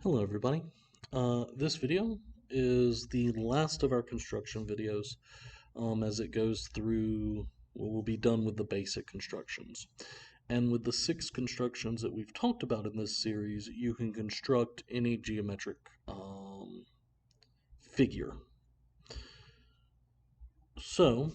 Hello everybody. This video is the last of our construction videos as it goes through, we'll be done with the basic constructions. And with the 6 constructions that we've talked about in this series, you can construct any geometric figure. So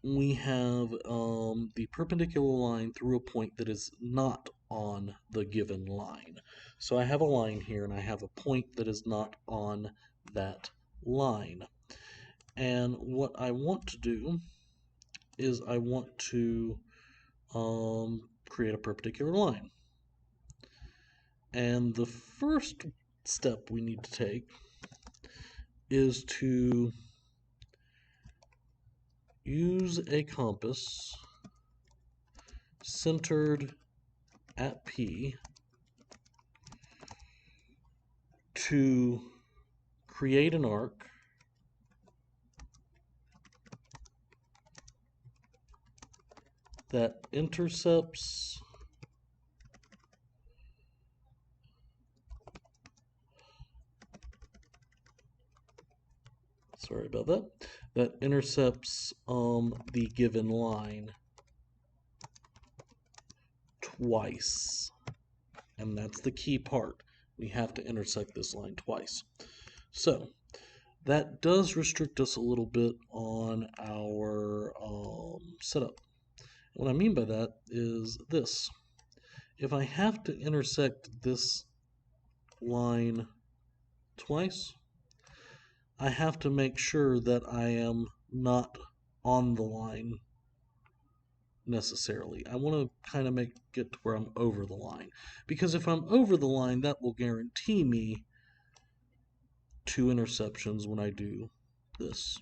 we have the perpendicular line through a point that is not on the given line. So I have a line here and I have a point that is not on that line. And what I want to do is I want to create a perpendicular line. And the first step we need to take is to use a compass centered at P to create an arc that intercepts that intercepts the given line twice. And that's the key part. We have to intersect this line twice. So that does restrict us a little bit on our setup. What I mean by that is this. If I have to intersect this line twice, I have to make sure that I am not on the line necessarily. I want to kind of make it to where I'm over the line. Because if I'm over the line, that will guarantee me 2 interceptions when I do this.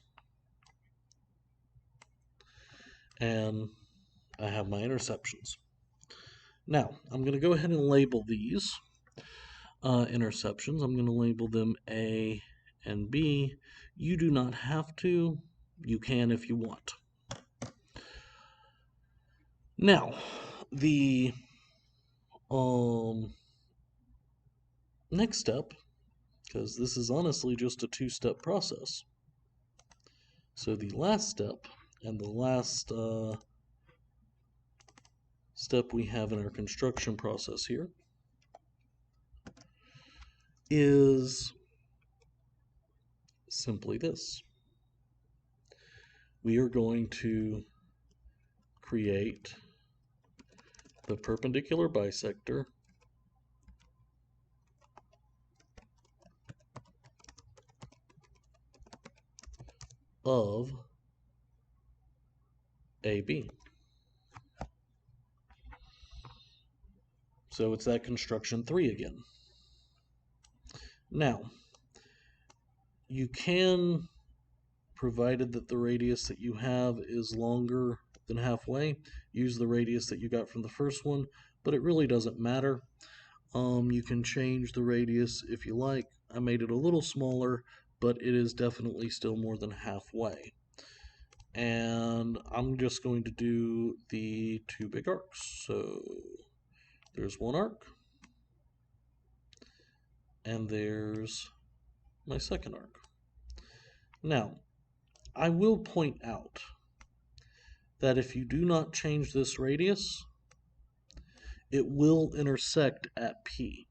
And I have my interceptions. Now, I'm going to go ahead and label these interceptions. I'm going to label them A and B. You do not have to. You can if you want. Now, the next step, because this is honestly just a 2-step process. So the last step and the last step we have in our construction process here is simply this. We are going to create the perpendicular bisector of AB. So it's that construction 3 again. Now, you can, provided that the radius that you have is longer than halfway, use the radius that you got from the first one, but it really doesn't matter. You can change the radius if you like. I made it a little smaller, but it is definitely still more than halfway. And I'm just going to do the 2 big arcs. So there's one arc, and there's my second arc. Now, I will point out that if you do not change this radius, it will intersect at P.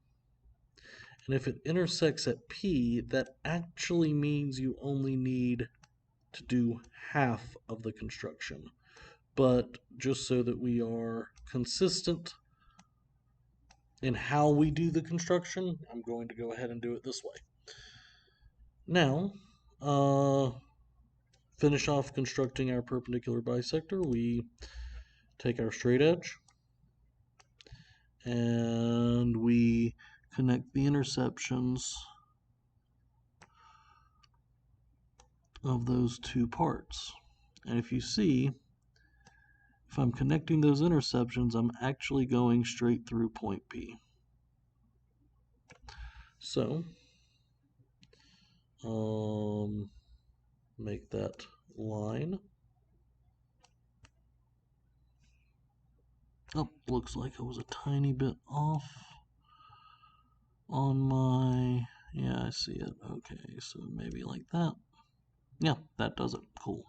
And if it intersects at P, that actually means you only need to do half of the construction. But just so that we are consistent in how we do the construction, I'm going to go ahead and do it this way. Now, finish off constructing our perpendicular bisector. We take our straight edge and we connect the interceptions of those 2 parts. And if you see, if I'm connecting those interceptions, I'm actually going straight through point P. So, make that line. Oh, looks like I was a tiny bit off. on my, yeah, I see it. Okay, so maybe like that. Yeah, that does it. Cool.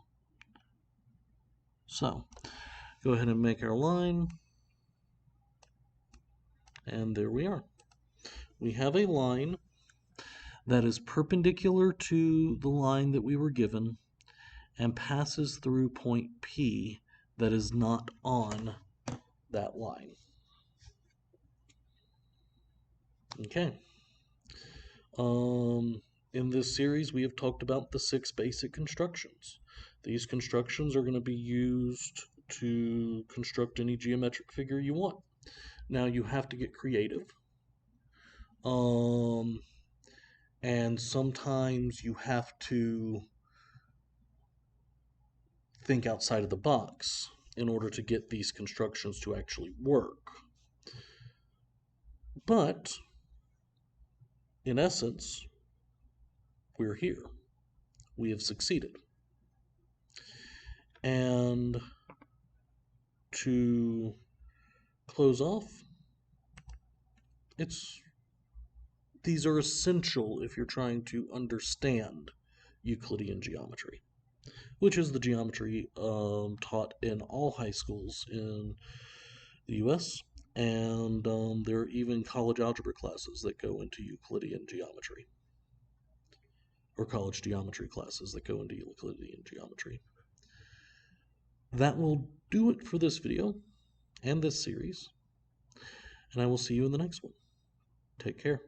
So, go ahead and make our line. And there we are. We have a line that is perpendicular to the line that we were given and passes through point P that is not on that line. Okay. In this series, we have talked about the 6 basic constructions. These constructions are going to be used to construct any geometric figure you want. Now, you have to get creative. And sometimes you have to think outside of the box in order to get these constructions to actually work. But, in essence, we're here. We have succeeded. And to close off, these are essential if you're trying to understand Euclidean geometry, which is the geometry taught in all high schools in the U.S., and there are even college algebra classes that go into Euclidean geometry, or college geometry classes that go into Euclidean geometry. That will do it for this video and this series, and I will see you in the next one. Take care.